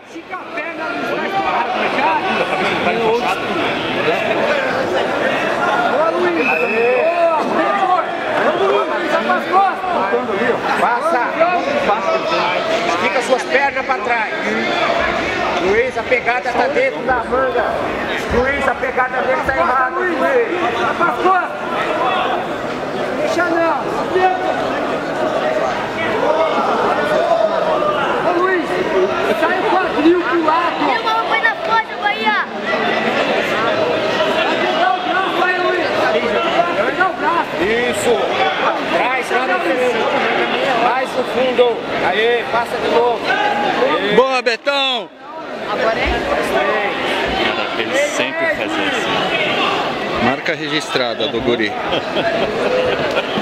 Estica a perna no boa, Luiz! Passa! Estica suas pernas para trás. Luiz, a pegada tá dentro da manga. Luiz, a pegada dele tá errada. Luiz, vai para as costas. Deixa não. Ô Luiz, sai o quadril pro lado. Meu irmão foi na foto, Bahia. Vai pegar o braço, vai Luiz. Vai pegar o braço. Isso. Traz lá no fundo. Mais no fundo. Aê, passa de novo. Aê. Boa, Betão! Agora é? Ele sempre faz isso. Marca registrada do guri.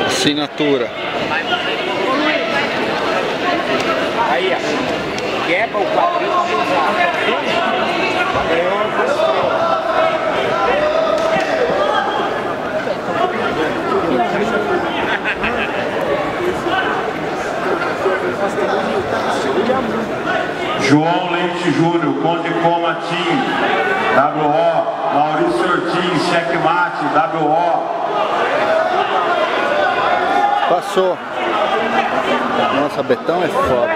Assinatura. Aí, ó. Quebra o quadril pra usar. João Leite Júnior, Conde Comatim, WO, Maurício Ortiz, Checkmate, WO. Passou. Nossa, Betão é foda.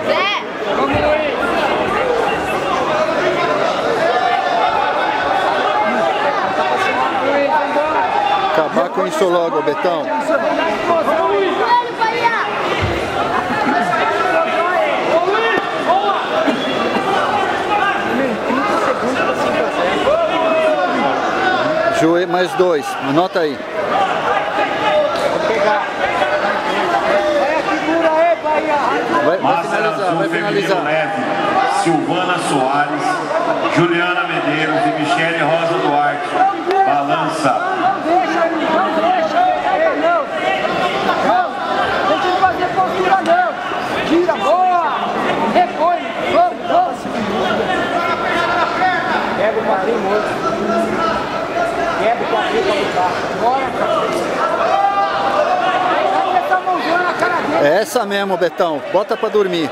Zé! Acabar com isso logo, Betão. Olha, Bahia! Joe, mais 2. Anota aí. Vai finalizar, vai finalizar. Leve, Silvana Soares, Juliana Medeiros e Michele Rosa Duarte. Balança. Não deixa ele fazer postura não. Tira, boa. Repõe, vamos. Pega o quadril morto. Quebra o quadril pra lutar. Bora, cara. Pega essa mãozona na cara dele. É essa mesmo, Betão. Bota pra dormir.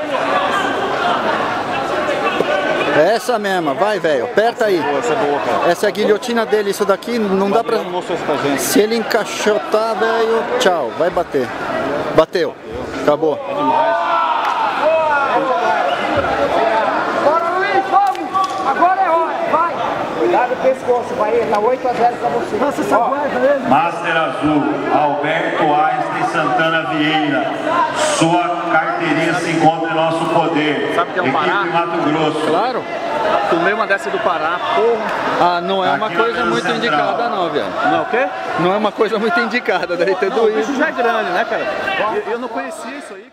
É essa mesma. Vai, velho. Aperta aí. Essa é boa, cara. Essa é a guilhotina dele. Isso daqui não dá pra... Não mostrou isso pra gente. Se ele encaixotar, velho, tchau. Vai bater. Bateu. Acabou. Bora, Luiz, vamos. Agora é hora, vai. Cuidado do pescoço, Bahia. Tá 8 a 0 pra você. Passa essa guarda ele. Master Azul, Alberto Einstein Santana Vieira. Sua carteirinha se encontra em nosso poder. Sabe que é um Pará? Equipe Mato Grosso. Claro. Tomei uma dessa do Pará, porra. Ah, não é uma Aqui na coisa muito Central. indicada não, velho. Não, o quê? Não é uma coisa muito indicada, deve ter Não, o doído. bicho já é grande, né, cara? Eu não conhecia isso aí.